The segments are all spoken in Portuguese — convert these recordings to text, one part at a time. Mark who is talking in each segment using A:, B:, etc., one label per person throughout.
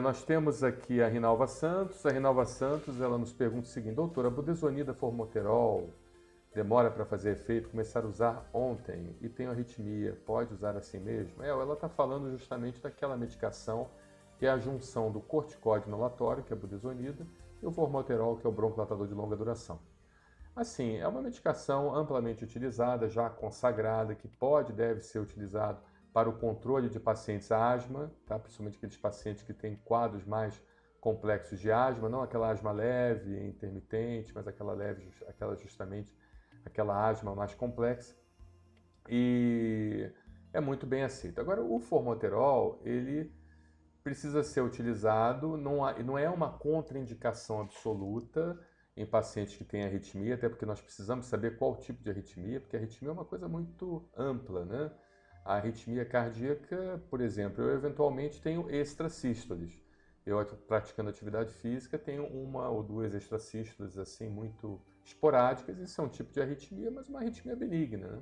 A: Nós temos aqui a Rinalva Santos. A Rinalva Santos, ela nos pergunta o seguinte: doutora, a budesonida formoterol demora para fazer efeito, começar a usar ontem e tenho arritmia, pode usar assim mesmo? Ela está falando justamente daquela medicação que é a junção do corticóide inalatório, que é a budesonida, e o formoterol, que é o broncodilatador de longa duração. Assim, é uma medicação amplamente utilizada, já consagrada, que pode e deve ser utilizado para o controle de pacientes asma, tá? Principalmente aqueles pacientes que têm quadros mais complexos de asma, não aquela asma leve, intermitente, mas aquela leve, aquela asma mais complexa. E é muito bem aceito. Agora, o formoterol, ele precisa ser utilizado, não é uma contraindicação absoluta em pacientes que têm arritmia, até porque nós precisamos saber qual tipo de arritmia, porque a arritmia é uma coisa muito ampla, né? A arritmia cardíaca, por exemplo, eu eventualmente tenho extrasístoles. Eu, praticando atividade física, tenho uma ou duas extrasístoles assim muito esporádicas. Isso é um tipo de arritmia, mas uma arritmia benigna, né?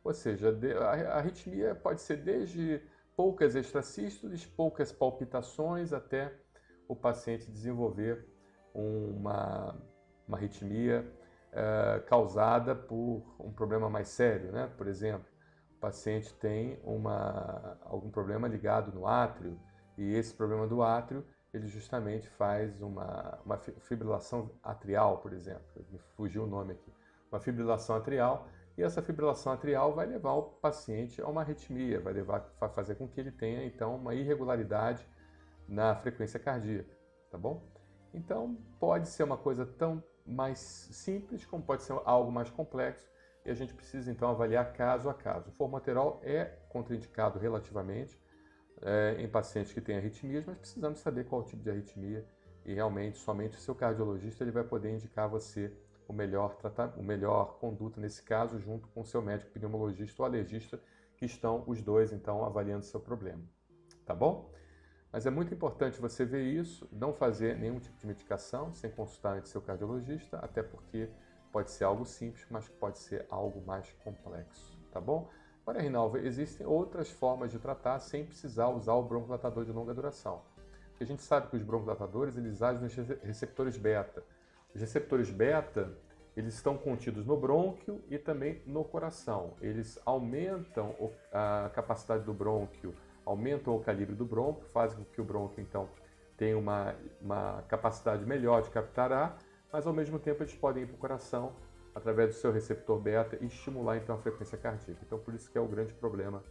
A: Ou seja, a arritmia pode ser desde poucas extrasístoles, poucas palpitações, até o paciente desenvolver uma arritmia causada por um problema mais sério, né? Por exemplo, o paciente tem algum problema ligado no átrio, e esse problema do átrio, ele justamente faz uma fibrilação atrial, por exemplo. Me fugiu o nome aqui. Uma fibrilação atrial, e essa fibrilação atrial vai levar o paciente a uma arritmia, vai fazer com que ele tenha, então, uma irregularidade na frequência cardíaca, tá bom? Então, pode ser uma coisa tão mais simples, como pode ser algo mais complexo, e a gente precisa, então, avaliar caso a caso. O formoterol é contraindicado relativamente em pacientes que têm arritmias, mas precisamos saber qual tipo de arritmia, e realmente, somente o seu cardiologista ele vai poder indicar a você o melhor conduta nesse caso, junto com o seu médico pneumologista ou alergista, que estão os dois, então, avaliando o seu problema. Tá bom? Mas é muito importante você ver isso, não fazer nenhum tipo de medicação sem consultar antes seu cardiologista, até porque pode ser algo simples, mas pode ser algo mais complexo, tá bom? Agora, Rinalva, existem outras formas de tratar sem precisar usar o broncodilatador de longa duração. Porque a gente sabe que os broncodilatadores, eles agem nos receptores beta. Os receptores beta, eles estão contidos no brônquio e também no coração. Eles aumentam a capacidade do brônquio, aumentam o calibre do brônquio, fazem com que o brônquio, então, tenha uma capacidade melhor de captar ar, mas ao mesmo tempo eles podem ir para o coração através do seu receptor beta e estimular, então, a frequência cardíaca. Então, por isso que é o grande problema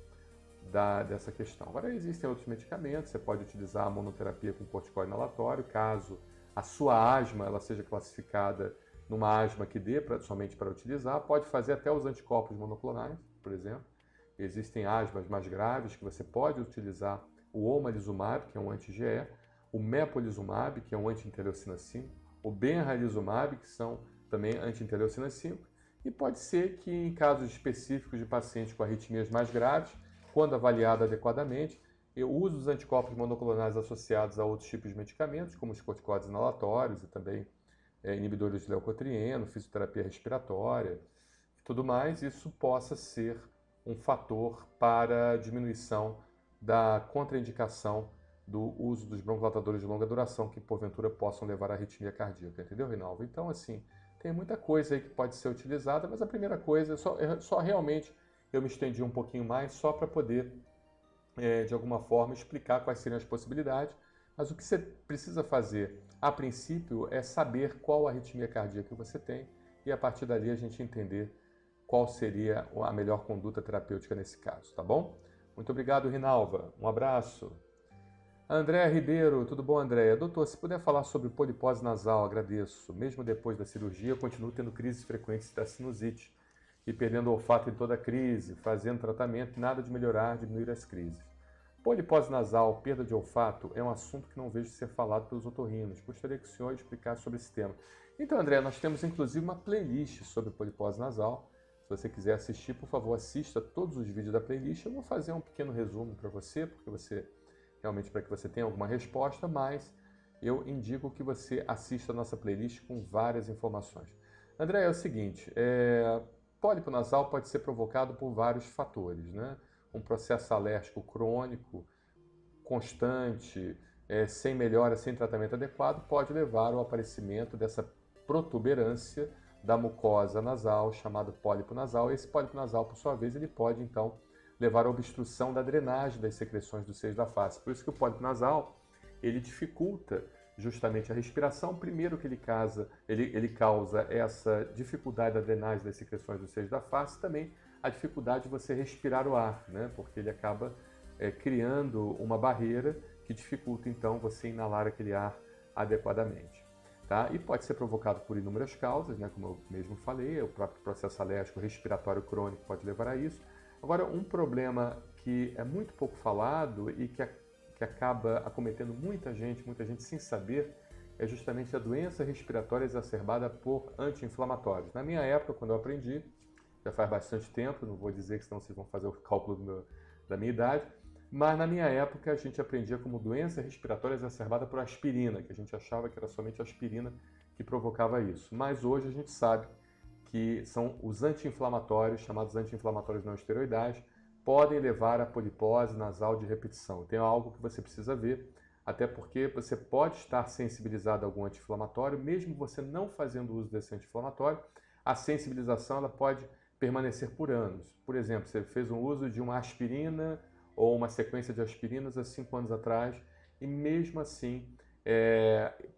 A: dessa questão. Agora, existem outros medicamentos, você pode utilizar a monoterapia com corticóide inalatório, caso a sua asma ela seja classificada numa asma que dê somente para utilizar, pode fazer até os anticorpos monoclonais, por exemplo. Existem asmas mais graves que você pode utilizar o omalizumab, que é um anti-IgE, o mepolizumab, que é um anti-interleucina 5, o benralizumab, que são também anti-interleucina 5, e pode ser que em casos específicos de pacientes com arritmias mais graves, quando avaliado adequadamente, eu uso os anticorpos monoclonais associados a outros tipos de medicamentos, como os corticóides inalatórios e também inibidores de leucotrieno, fisioterapia respiratória e tudo mais. Isso possa ser um fator para a diminuição da contraindicação do uso dos broncodilatadores de longa duração que, porventura, possam levar à arritmia cardíaca. Entendeu, Rinaldo? Então, assim, tem muita coisa aí que pode ser utilizada, mas a primeira coisa, só realmente eu me estendi um pouquinho mais só para poder, de alguma forma, explicar quais seriam as possibilidades. Mas o que você precisa fazer, a princípio, é saber qual arritmia cardíaca você tem e, a partir dali, a gente entender qual seria a melhor conduta terapêutica nesse caso, tá bom? Muito obrigado, Rinalva. Um abraço. Andréa Ribeiro, tudo bom, Andréa? Doutor, se puder falar sobre polipose nasal, agradeço. Mesmo depois da cirurgia, eu continuo tendo crises frequentes da sinusite e perdendo o olfato em toda a crise, fazendo tratamento, nada de melhorar, diminuir as crises. Polipose nasal, perda de olfato, é um assunto que não vejo ser falado pelos otorrinos. Gostaria que o senhor explicasse sobre esse tema. Então, André, nós temos inclusive uma playlist sobre polipose nasal. Se você quiser assistir, por favor, assista todos os vídeos da playlist. Eu vou fazer um pequeno resumo para você, porque realmente para que você tenha alguma resposta, mas eu indico que você assista a nossa playlist com várias informações. André, é o seguinte, pólipo nasal pode ser provocado por vários fatores, né? Um processo alérgico crônico, constante, sem melhora, sem tratamento adequado, pode levar ao aparecimento dessa protuberância da mucosa nasal, chamado pólipo nasal. Esse pólipo nasal, por sua vez, ele pode, então, levar à obstrução da drenagem das secreções dos seios da face. Por isso que o pólipo nasal, ele dificulta justamente a respiração. Primeiro que ele causa essa dificuldade da drenagem das secreções dos seios da face, também a dificuldade de você respirar o ar, né? Porque ele acaba criando uma barreira que dificulta, então, você inalar aquele ar adequadamente. Tá? E pode ser provocado por inúmeras causas, né? Como eu mesmo falei, o próprio processo alérgico respiratório crônico pode levar a isso. Agora, um problema que é muito pouco falado e que acaba acometendo muita gente sem saber, é justamente a doença respiratória exacerbada por anti-inflamatórios. Na minha época, quando eu aprendi, já faz bastante tempo, não vou dizer que senão vocês vão fazer o cálculo da minha idade, mas na minha época a gente aprendia como doença respiratória exacerbada por aspirina, que a gente achava que era somente a aspirina que provocava isso. Mas hoje a gente sabe que são os anti-inflamatórios, chamados anti-inflamatórios não esteroidais, podem levar à polipose nasal de repetição. Tem algo que você precisa ver, até porque você pode estar sensibilizado a algum anti-inflamatório, mesmo você não fazendo uso desse anti-inflamatório, a sensibilização ela pode permanecer por anos. Por exemplo, você fez um uso de uma aspirina ou uma sequência de aspirinas há 5 anos atrás, e mesmo assim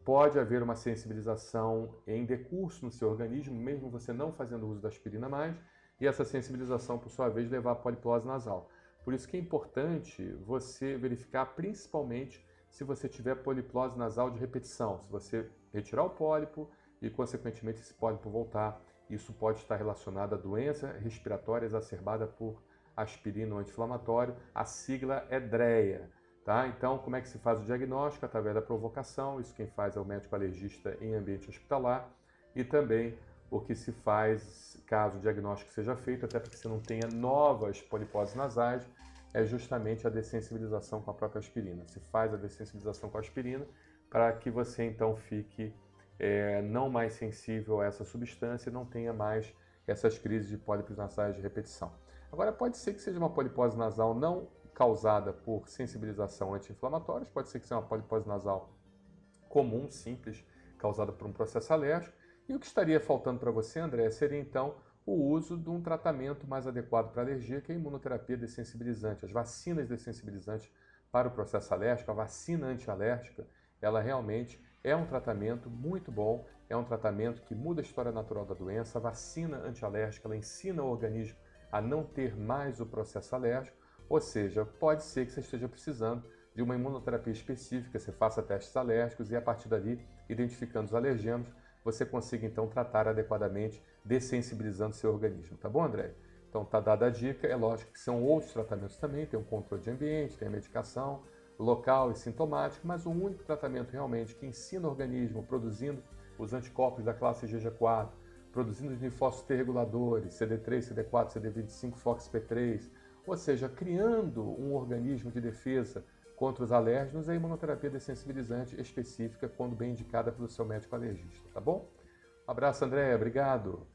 A: pode haver uma sensibilização em decurso no seu organismo, mesmo você não fazendo uso da aspirina mais, e essa sensibilização, por sua vez, levar à polipose nasal. Por isso que é importante você verificar, principalmente se você tiver polipose nasal de repetição, se você retirar o pólipo e, consequentemente, esse pólipo voltar, isso pode estar relacionado à doença respiratória exacerbada por aspirina ou anti-inflamatório, a sigla é DREA. Tá? Então, como é que se faz o diagnóstico? Através da provocação, isso quem faz é o médico alergista em ambiente hospitalar, e também o que se faz caso o diagnóstico seja feito, até porque você não tenha novas poliposes nasais, é justamente a dessensibilização com a própria aspirina. Se faz a dessensibilização com a aspirina para que você então fique não mais sensível a essa substância e não tenha mais essas crises de pólipos nasais de repetição. Agora, pode ser que seja uma polipose nasal não causada por sensibilização anti-inflamatória, pode ser que seja uma polipose nasal comum, simples, causada por um processo alérgico. E o que estaria faltando para você, André, seria então o uso de um tratamento mais adequado para a alergia, que é a imunoterapia dessensibilizante. As vacinas dessensibilizantes para o processo alérgico, a vacina antialérgica, ela realmente é um tratamento muito bom, é um tratamento que muda a história natural da doença. A vacina antialérgica, ela ensina o organismo a não ter mais o processo alérgico, ou seja, pode ser que você esteja precisando de uma imunoterapia específica, você faça testes alérgicos e a partir dali, identificando os alergenos, você consiga então tratar adequadamente, dessensibilizando seu organismo. Tá bom, André? Então tá dada a dica, é lógico que são outros tratamentos também, tem um controle de ambiente, tem a medicação local e sintomática, mas o único tratamento realmente que ensina o organismo produzindo os anticorpos da classe IgG4, produzindo os linfócitos T reguladores, CD3, CD4, CD25, FOXP3, ou seja, criando um organismo de defesa contra os alérgenos, é a imunoterapia dessensibilizante específica, quando bem indicada pelo seu médico alergista, tá bom? Um abraço, André, obrigado!